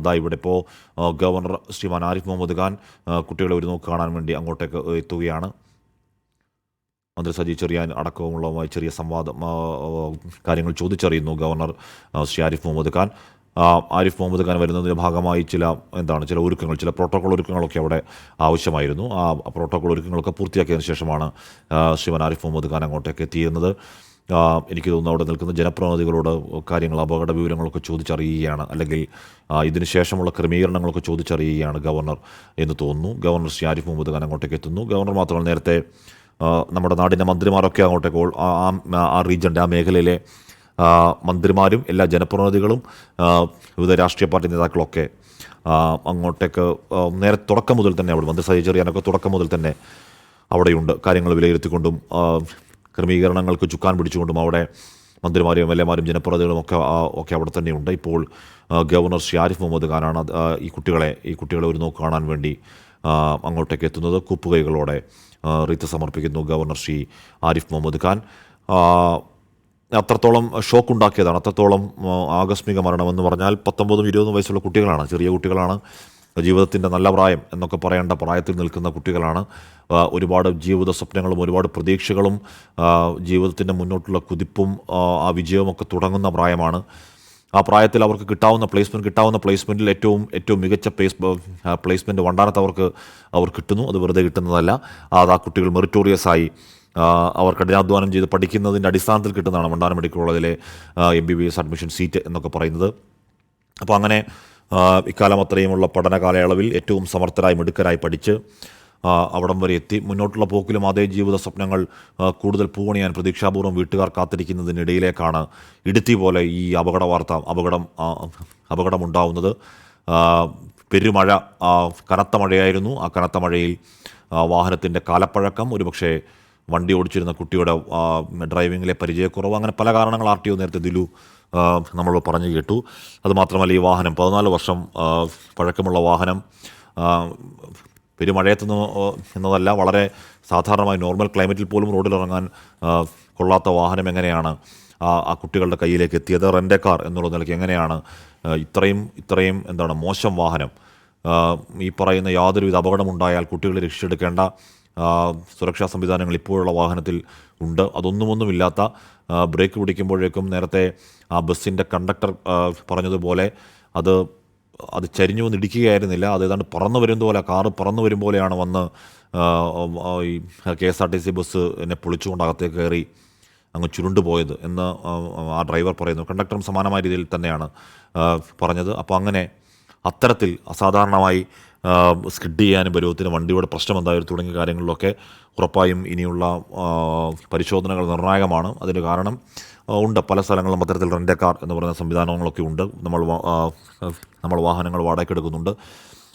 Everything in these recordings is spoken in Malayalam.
ദാ ഇവിടെ ഇപ്പോൾ ഗവർണർ ശ്രീമാൻ ആരിഫ് മുഹമ്മദ് ഖാൻ കുട്ടികളെ ഒരു നോക്ക് കാണാൻ വേണ്ടി അങ്ങോട്ടേക്ക് എത്തുകയാണ്. മന്ത്രി സജി ചെറിയാൻ അടക്കമുള്ളതുമായി ചെറിയ സംവാദം കാര്യങ്ങൾ ചോദിച്ചറിയുന്നു ഗവർണർ ശ്രീ ആരിഫ് മുഹമ്മദ് ഖാൻ. ആരിഫ് മുഹമ്മദ് ഖാൻ വരുന്നതിൻ്റെ ഭാഗമായി ചില ഒരുക്കങ്ങൾ, ചില പ്രോട്ടോകോൾ ഒരുക്കങ്ങളൊക്കെ അവിടെ ആവശ്യമായിരുന്നു. ആ പ്രോട്ടോകോൾ ഒരുക്കങ്ങളൊക്കെ പൂർത്തിയാക്കിയതിനു ശേഷമാണ് ശ്രീമാൻ ആരിഫ് മുഹമ്മദ് ഖാൻ അങ്ങോട്ടേക്ക് എത്തിയിരുന്നത്. എനിക്ക് തോന്നുന്നു അവിടെ നിൽക്കുന്ന ജനപ്രതിനിധികളോട് കാര്യങ്ങൾ, അപകട വിവരങ്ങളൊക്കെ ചോദിച്ചറിയുകയാണ്, അല്ലെങ്കിൽ ഇതിന് ശേഷമുള്ള ക്രമീകരണങ്ങളൊക്കെ ചോദിച്ചറിയുകയാണ് ഗവർണർ എന്ന് തോന്നുന്നു. ഗവർണർ ശ്രീ ആരിഫ് മുഹമ്മദ് ഖാൻ അങ്ങോട്ടേക്ക് എത്തുന്നു. ഗവർണർ മാത്രമല്ല, നേരത്തെ നമ്മുടെ നാടിൻ്റെ മന്ത്രിമാരൊക്കെ അങ്ങോട്ടേക്ക്, ആ റീജൻ്റെ, ആ മേഖലയിലെ മന്ത്രിമാരും എല്ലാ ജനപ്രതിനിധികളും വിവിധ രാഷ്ട്രീയ പാർട്ടി നേതാക്കളൊക്കെ അങ്ങോട്ടേക്ക് നേരെ തുടക്കം മുതൽ തന്നെ അവിടെ, മന്ത്രി സജി ചെറിയാനൊക്കെ തുടക്കം മുതൽ തന്നെ അവിടെയുണ്ട്. കാര്യങ്ങൾ വിലയിരുത്തിക്കൊണ്ടും ക്രമീകരണങ്ങൾക്ക് ചുക്കാൻ പിടിച്ചുകൊണ്ടും അവിടെ മന്ത്രിമാരും എം എൽ എമാരും ജനപ്രതിനിധികളും ഒക്കെ അവിടെ തന്നെയുണ്ട്. ഇപ്പോൾ ഗവർണർ ശ്രീ ആരിഫ് മുഹമ്മദ് ഖാനാണ് ഈ കുട്ടികളെ ഒരു നോക്ക് കാണാൻ വേണ്ടി അങ്ങോട്ടേക്ക് എത്തുന്നത്. കൂപ്പുകൈകളോടെ റീത്ത് സമർപ്പിക്കുന്നു ഗവർണർ ശ്രീ ആരിഫ് മുഹമ്മദ് ഖാൻ. അത്രത്തോളം ഷോക്കുണ്ടാക്കിയതാണ്, അത്രത്തോളം ആകസ്മിക മരണമെന്ന് പറഞ്ഞാൽ 19-20 വയസ്സുള്ള കുട്ടികളാണ്, ചെറിയ കുട്ടികളാണ്. ജീവിതത്തിൻ്റെ നല്ല പ്രായം എന്നൊക്കെ പറയേണ്ട പ്രായത്തിൽ നിൽക്കുന്ന കുട്ടികളാണ്. ഒരുപാട് ജീവിത സ്വപ്നങ്ങളും ഒരുപാട് പ്രതീക്ഷകളും ജീവിതത്തിൻ്റെ മുന്നോട്ടുള്ള കുതിപ്പും ആ വിജയവുമൊക്കെ തുടങ്ങുന്ന പ്രായമാണ്. ആ പ്രായത്തിൽ അവർക്ക് കിട്ടാവുന്ന പ്ലേസ്മെൻറ്റിൽ ഏറ്റവും മികച്ച പ്ലേസ്മെൻറ്റ് വണ്ടാനത്ത് അവർ കിട്ടുന്നു. അത് വെറുതെ കിട്ടുന്നതല്ല. അത് ആ കുട്ടികൾ മെറിറ്റോറിയസായി അവർ കഠിനാധ്വാനം ചെയ്ത് പഠിക്കുന്നതിൻ്റെ അടിസ്ഥാനത്തിൽ കിട്ടുന്നതാണ് വണ്ടാനം മെഡിക്കൽ കോളേജിലെ MBBS അഡ്മിഷൻ സീറ്റ് എന്നൊക്കെ പറയുന്നത്. അപ്പോൾ അങ്ങനെ ഇക്കാലം അത്രയുമുള്ള പഠന കാലയളവിൽ ഏറ്റവും സമർത്ഥരായി മിടുക്കരായി പഠിച്ച് അവിടം വരെ എത്തി. മുന്നോട്ടുള്ള പോക്കിലും അതേ ജീവിത സ്വപ്നങ്ങൾ കൂടുതൽ പൂവണിയാൻ പ്രതീക്ഷാപൂർവ്വം വീട്ടുകാർ കാത്തിരിക്കുന്നതിനിടയിലേക്കാണ് ഇടുത്തി പോലെ ഈ അപകടമുണ്ടാവുന്നത്. പെരുമഴ, കനത്ത മഴയായിരുന്നു. ആ കനത്ത മഴയിൽ വാഹനത്തിൻ്റെ കാലപ്പഴക്കം, ഒരുപക്ഷെ വണ്ടി ഓടിച്ചിരുന്ന കുട്ടിയുടെ ഡ്രൈവിങ്ങിലെ പരിചയക്കുറവ്, അങ്ങനെ പല കാരണങ്ങൾ RTO നേരത്തെ ദിലു നമ്മൾ പറഞ്ഞു കേട്ടു. അതുമാത്രമല്ല, ഈ വാഹനം 14 വർഷം പഴക്കമുള്ള വാഹനം, പെരുമഴയത്തുനിന്ന് എന്നതല്ല, വളരെ സാധാരണമായി നോർമൽ ക്ലൈമറ്റിൽ പോലും റോഡിലിറങ്ങാൻ കൊള്ളാത്ത വാഹനം എങ്ങനെയാണ് ആ കുട്ടികളുടെ കയ്യിലേക്ക് എത്തിയത്? റെൻ്റ് എ കാർ എന്നുള്ള നിലയ്ക്ക് എങ്ങനെയാണ് ഇത്രയും മോശം വാഹനം, ഈ പറയുന്ന യാതൊരുവിധ അപകടമുണ്ടായാൽ കുട്ടികളെ രക്ഷിച്ചെടുക്കേണ്ട സുരക്ഷാ സംവിധാനങ്ങൾ ഇപ്പോഴുള്ള വാഹനത്തിൽ ഉണ്ട്. അതൊന്നുമില്ലാത്ത, ബ്രേക്ക് പിടിക്കുമ്പോഴേക്കും നേരത്തെ ആ ബസ്സിൻ്റെ കണ്ടക്ടർ പറഞ്ഞതുപോലെ അത് ചരിഞ്ഞു വന്ന് ഇടിക്കുകയായിരുന്നില്ല, അത് ഏതാണ്ട് പറന്നു വരുന്നത് പോലെ, കാറ് പറന്നു വരും പോലെയാണ് വന്ന് ഈ KSRTC ബസ് എന്നെ പൊളിച്ചുകൊണ്ട് അകത്തേക്ക് കയറി അങ്ങ് ചുരുണ്ടുപോയത് എന്ന് ആ ഡ്രൈവർ പറയുന്നു. കണ്ടക്ടറും സമാനമായ രീതിയിൽ തന്നെയാണ് പറഞ്ഞത്. അപ്പോൾ അങ്ങനെ അത്തരത്തിൽ അസാധാരണമായി സ്കിഡ് ചെയ്യാനും പരുവത്തിന് വണ്ടിയുടെ പ്രശ്നം എന്തായാലും തുടങ്ങിയ കാര്യങ്ങളിലൊക്കെ ഉറപ്പായും ഇനിയുള്ള പരിശോധനകൾ നിർണായകമാണ്. അതിന് കാരണം ഉണ്ട്, പല സ്ഥലങ്ങളിലും അത്തരത്തിൽ റെൻ്റ് എ കാർ എന്ന് പറയുന്ന സംവിധാനങ്ങളൊക്കെ ഉണ്ട്. നമ്മൾ വാഹനങ്ങൾ വാടകയ്ക്കെടുക്കുന്നുണ്ട്.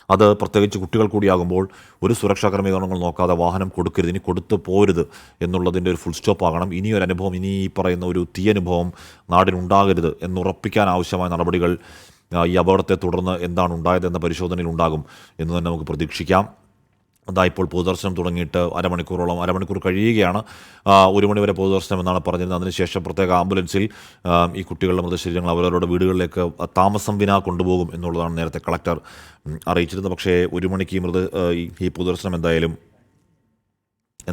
അത് പ്രത്യേകിച്ച് കുട്ടികൾ കൂടിയാകുമ്പോൾ ഒരു സുരക്ഷാ ക്രമീകരണങ്ങൾ നോക്കാതെ വാഹനം കൊടുക്കരുത്, ഇനി കൊടുത്തു പോരുത് എന്നുള്ളതിൻ്റെ ഒരു ഫുൾ സ്റ്റോപ്പ് ആകണം. ഇനിയൊരു അനുഭവം, ഇനി ഈ പറയുന്ന ഒരു തീയനുഭവം നാടിനുണ്ടാകരുത് എന്നുറപ്പിക്കാൻ ആവശ്യമായ നടപടികൾ ഈ അപകടത്തെ തുടർന്ന് എന്താണ് ഉണ്ടായതെന്ന പരിശോധനയിൽ ഉണ്ടാകും എന്ന് തന്നെ നമുക്ക് പ്രതീക്ഷിക്കാം. അതാ ഇപ്പോൾ പൊതുദർശനം തുടങ്ങിയിട്ട് അരമണിക്കൂർ കഴിയുകയാണ്. 1 മണി വരെ പൊതുദർശനം എന്നാണ് പറഞ്ഞിരുന്നത്. അതിനുശേഷം പ്രത്യേക ആംബുലൻസിൽ ഈ കുട്ടികളുടെ മൃതശരീരങ്ങൾ അവരവരുടെ വീടുകളിലേക്ക് താമസം വിനാ കൊണ്ടുപോകും എന്നുള്ളതാണ് നേരത്തെ കളക്ടർ അറിയിച്ചിരുന്നത്. പക്ഷേ 1 മണിക്ക് ഈ പൊതുദർശനം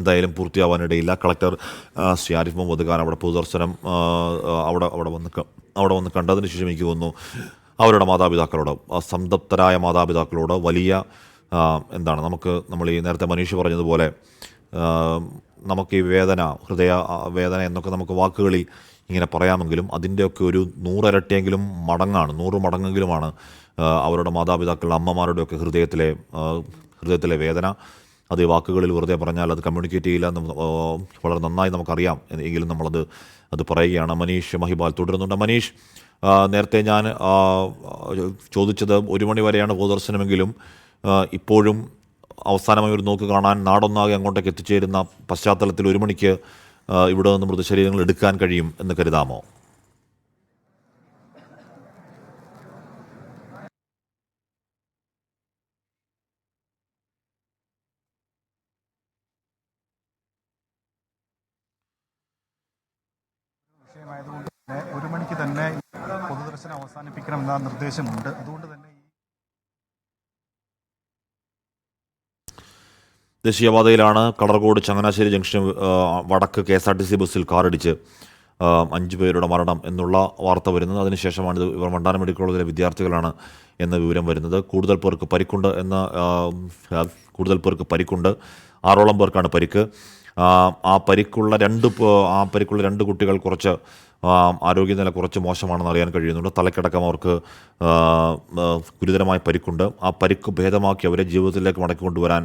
എന്തായാലും പൂർത്തിയാവാനിടയില്ല. കളക്ടർ ശ്രീ ആരിഫ് മുഹമ്മദ് ഖാൻ അവിടെ പൊതുദർശനം അവിടെ വന്ന് കണ്ടതിന് ശേഷം എനിക്ക് തോന്നുന്നു അവരുടെ മാതാപിതാക്കളോട്, സംതപ്തരായ മാതാപിതാക്കളോട് വലിയ നമ്മൾ ഈ നേരത്തെ മനീഷ് പറഞ്ഞതുപോലെ നമുക്ക് ഈ ഹൃദയവേദന എന്നൊക്കെ നമുക്ക് വാക്കുകളിൽ ഇങ്ങനെ പറയാമെങ്കിലും അതിൻ്റെയൊക്കെ ഒരു 100 ഇരട്ടിയെങ്കിലും മടങ്ങാണ്, 100 മടങ്ങെങ്കിലുമാണ് അവരുടെ മാതാപിതാക്കളുടെ അമ്മമാരുടെയൊക്കെ ഹൃദയത്തിലെ വേദന. അത് ഈ വാക്കുകളിൽ വെറുതെ പറഞ്ഞാൽ അത് കമ്മ്യൂണിക്കേറ്റ് ചെയ്യില്ല എന്ന് വളരെ നന്നായി നമുക്കറിയാം. എങ്കിലും അത് പറയുകയാണ്. മനീഷ് മഹിബാൽ തുടരുന്നുണ്ട്. മനീഷ്, നേരത്തെ ഞാൻ ചോദിച്ചത് 1 മണി വരെയാണ് പൊതുദർശനമെങ്കിലും ഇപ്പോഴും അവസാനമായി ഒരു നോക്ക് കാണാൻ നാടൊന്നാകെ അങ്ങോട്ടേക്ക് എത്തിച്ചേരുന്ന പശ്ചാത്തലത്തിൽ 1 മണിക്ക് ഇവിടെ നിന്ന് മൃതശരീരങ്ങൾ എടുക്കാൻ കഴിയും എന്ന് കരുതാമോ? വിഷയമായതുകൊണ്ട് തന്നെ 1 മണിക്ക് തന്നെ പൊതുദർശനം അവസാനിപ്പിക്കണമെന്ന നിർദ്ദേശമുണ്ട്. അതുകൊണ്ട് തന്നെ ദേശീയപാതയിലാണ് കളർകോട് ചങ്ങനാശ്ശേരി ജംഗ്ഷൻ വടക്ക് KSRTC ബസ്സിൽ കാറിടിച്ച് 5 പേരുടെ മരണം എന്നുള്ള വാർത്ത വരുന്നത്. അതിനുശേഷമാണ് ഇവർ വണ്ടാനം മെഡിക്കൽ കോളേജിലെ വിദ്യാർത്ഥികളാണ് എന്ന വിവരം വരുന്നത്. കൂടുതൽ പേർക്ക് പരിക്കുണ്ട്. 6ഓളം പേർക്കാണ് പരിക്ക്. ആ പരിക്കുള്ള രണ്ട് കുട്ടികൾ കുറച്ച് ആരോഗ്യനില കുറച്ച് മോശമാണെന്ന് അറിയാൻ കഴിയുന്നുണ്ട്. തലക്കടക്കം അവർക്ക് ഗുരുതരമായ പരിക്കുണ്ട്. ആ പരിക്ക് ഭേദമാക്കി അവരെ ജീവിതത്തിലേക്ക് മടക്കിക്കൊണ്ടുവരാൻ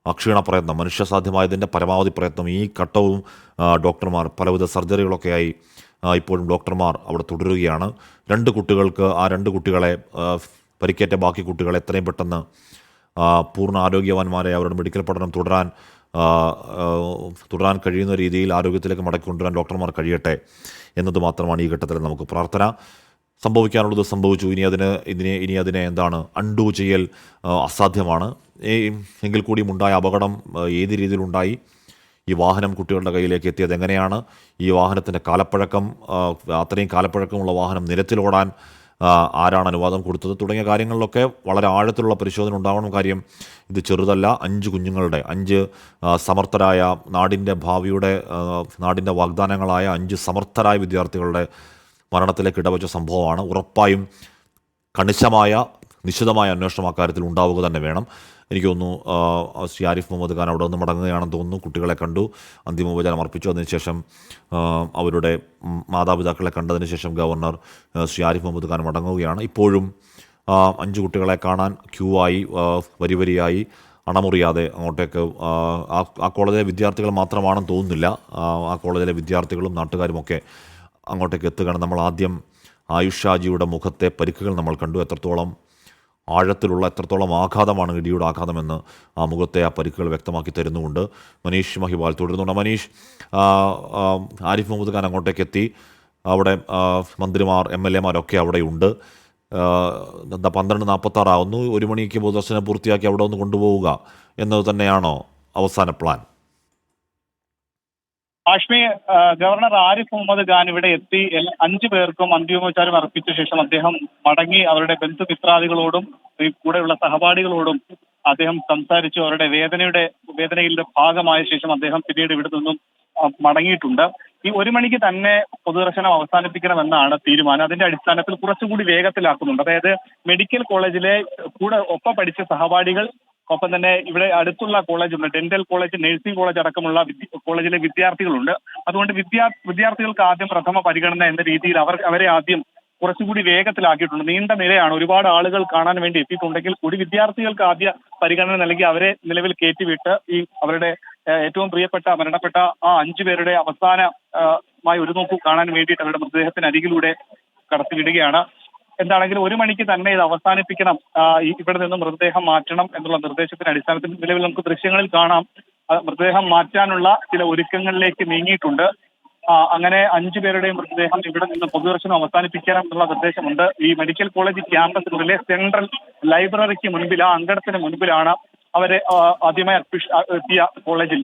അക്ഷീണ പ്രയത്നം, മനുഷ്യസാധ്യമായതിൻ്റെ പരമാവധി പ്രയത്നം ഈ ഘട്ടവും ഡോക്ടർമാർ പലവിധ സർജറികളൊക്കെയായി ഇപ്പോഴും ഡോക്ടർമാർ അവിടെ തുടരുകയാണ്. രണ്ട് കുട്ടികളെ പരിക്കേറ്റ ബാക്കി കുട്ടികളെ എത്രയും പെട്ടെന്ന് പൂർണ്ണ ആരോഗ്യവാന്മാരെ അവരുടെ മെഡിക്കൽ പഠനം തുടരാൻ കഴിയുന്ന രീതിയിൽ ആരോഗ്യത്തിലേക്ക് മടക്കിക്കൊണ്ടുവരാൻ ഡോക്ടർമാർ കഴിയട്ടെ എന്നത് മാത്രമാണ് ഈ ഘട്ടത്തിൽ നമുക്ക് പ്രാർത്ഥന. സംഭവിക്കാനുള്ളത് സംഭവിച്ചു. ഇനി അതിനെ എന്താണ് അൺഡു ചെയ്യൽ അസാധ്യമാണ്. എങ്കിൽ കൂടിയും ഉണ്ടായ അപകടം ഏത് രീതിയിലുണ്ടായി, ഈ വാഹനം കുട്ടികളുടെ കയ്യിലേക്ക് എത്തിയത് എങ്ങനെയാണ്, ഈ വാഹനത്തിൻ്റെ കാലപ്പഴക്കം, അത്രയും കാലപ്പഴക്കമുള്ള വാഹനം നിരത്തിലോടാൻ ആരാണ് അനുവാദം കൊടുത്തത് തുടങ്ങിയ കാര്യങ്ങളിലൊക്കെ വളരെ ആഴത്തിലുള്ള പരിശോധന ഉണ്ടാവണം. കാര്യം ഇത് ചെറുതല്ല. 5 കുഞ്ഞുങ്ങളുടെ 5 സമർത്ഥരായ നാടിൻ്റെ വാഗ്ദാനങ്ങളായ 5 സമർത്ഥരായ വിദ്യാർത്ഥികളുടെ മരണത്തിലേക്ക് ഇടവച്ച സംഭവമാണ്. ഉറപ്പായും നിശിതമായ അന്വേഷണം അക്കാര്യത്തിൽ ഉണ്ടാവുക തന്നെ വേണം. എനിക്ക് തോന്നുന്നു ശ്രീ ആരിഫ് മുഹമ്മദ് ഖാൻ അവിടെ നിന്ന് മടങ്ങുകയാണെന്ന് തോന്നുന്നു. കുട്ടികളെ കണ്ടു, അന്തിമോപചാരം അർപ്പിച്ചു. അതിനുശേഷം അവരുടെ മാതാപിതാക്കളെ കണ്ടതിന് ശേഷം ഗവർണർ ശ്രീ ആരിഫ് മുഹമ്മദ് ഖാൻ മടങ്ങുകയാണ്. ഇപ്പോഴും 5 കുട്ടികളെ കാണാൻ വരിയായി അണമുറിയാതെ അങ്ങോട്ടേക്ക് ആ കോളേജിലെ വിദ്യാർത്ഥികൾ മാത്രമാണെന്ന് തോന്നുന്നില്ല. ആ കോളേജിലെ വിദ്യാർത്ഥികളും നാട്ടുകാരുമൊക്കെ അങ്ങോട്ടേക്ക് എത്തുകയാണ്. നമ്മൾ ആദ്യം ആയുഷ് ഷാജിയുടെ മുഖത്തെ പരിക്കുകൾ നമ്മൾ കണ്ടു. എത്രത്തോളം ആഘാതമാണ് ഇടിയുടെ ആഘാതമെന്ന് ആ മുഖത്തെ ആ പരിക്കുകൾ വ്യക്തമാക്കി തരുന്നുമുണ്ട്. മനീഷ് മഹിബാൽ തുടരുന്നുണ്ട്. മനീഷ്, ആരിഫ് മുഹമ്മദ് ഖാൻ അങ്ങോട്ടേക്ക് എത്തി. അവിടെ മന്ത്രിമാർ MLA മാരൊക്കെ അവിടെയുണ്ട്. 12:46 ആവുന്നു. 1 മണിക്ക് പൊതുദർശനം പൂർത്തിയാക്കി അവിടെ ഒന്ന് കൊണ്ടുപോവുക എന്നത് തന്നെയാണോ അവസാന പ്ലാൻ? ഹാഷ്മി, ഗവർണർ ആരിഫ് മുഹമ്മദ് ഖാൻ ഇവിടെ എത്തി 5 പേർക്കും അന്തിമോപചാരം അർപ്പിച്ച ശേഷം അദ്ദേഹം മടങ്ങി അവരുടെ ബന്ധുമിത്രാദികളോടും കൂടെയുള്ള സഹപാഠികളോടും അദ്ദേഹം സംസാരിച്ചു. അവരുടെ വേദനയുടെ ഭാഗമായ ശേഷം അദ്ദേഹം പിന്നീട് ഇവിടെ നിന്നും മടങ്ങിയിട്ടുണ്ട്. ഈ 1 മണിക്ക് തന്നെ പൊതുദർശനം അവസാനിപ്പിക്കണമെന്നാണ് തീരുമാനം. അതിന്റെ അടിസ്ഥാനത്തിൽ കുറച്ചുകൂടി വേഗത്തിലാക്കുന്നുണ്ട്. അതായത് മെഡിക്കൽ കോളേജിലെ ഒപ്പം പഠിച്ച സഹപാഠികൾ, ഒപ്പം തന്നെ ഇവിടെ അടുത്തുള്ള കോളേജുണ്ട്, ഡെന്റൽ കോളേജ്, നഴ്സിംഗ് കോളേജ് അടക്കമുള്ള കോളേജിലെ വിദ്യാർത്ഥികളുണ്ട്. അതുകൊണ്ട് വിദ്യാർത്ഥികൾക്ക് ആദ്യം പ്രഥമ പരിഗണന എന്ന രീതിയിൽ അവരെ ആദ്യം കുറച്ചുകൂടി വേഗത്തിലാക്കിയിട്ടുണ്ട്. നീണ്ട നിലയാണ്, ഒരുപാട് ആളുകൾ കാണാൻ വേണ്ടി എത്തിയിട്ടുണ്ടെങ്കിൽ കൂടി വിദ്യാർത്ഥികൾക്ക് ആദ്യ പരിഗണന നൽകി അവരെ നിലവിൽ കയറ്റിവിട്ട് അവരുടെ ഏറ്റവും പ്രിയപ്പെട്ട മരണപ്പെട്ട ആ 5 പേരുടെ അവസാനമായി ഒരു നോക്കു കാണാൻ വേണ്ടിയിട്ട് അവരുടെ മൃതദേഹത്തിന് അരികിലൂടെ കടത്തിവിടുകയാണ്. എന്താണെങ്കിലും 1 മണിക്ക് തന്നെ ഇത് അവസാനിപ്പിക്കണം, ഇവിടെ നിന്നും മൃതദേഹം മാറ്റണം എന്നുള്ള നിർദ്ദേശത്തിന്റെ അടിസ്ഥാനത്തിൽ നിലവിൽ നമുക്ക് ദൃശ്യങ്ങളിൽ കാണാം മൃതദേഹം മാറ്റാനുള്ള ചില ഒരുക്കങ്ങളിലേക്ക് നീങ്ങിയിട്ടുണ്ട്. അങ്ങനെ 5 പേരുടെയും മൃതദേഹം ഇവിടെ നിന്ന് പൊതുദർശനം അവസാനിപ്പിക്കണം എന്നുള്ള നിർദ്ദേശമുണ്ട്. ഈ മെഡിക്കൽ കോളേജ് ക്യാമ്പസിനുള്ളിലെ സെൻട്രൽ ലൈബ്രറിക്ക് മുൻപിൽ, ആ അങ്കണത്തിന് മുൻപിലാണ് അവരെ ആദ്യമായി എത്തിയ കോളേജിൽ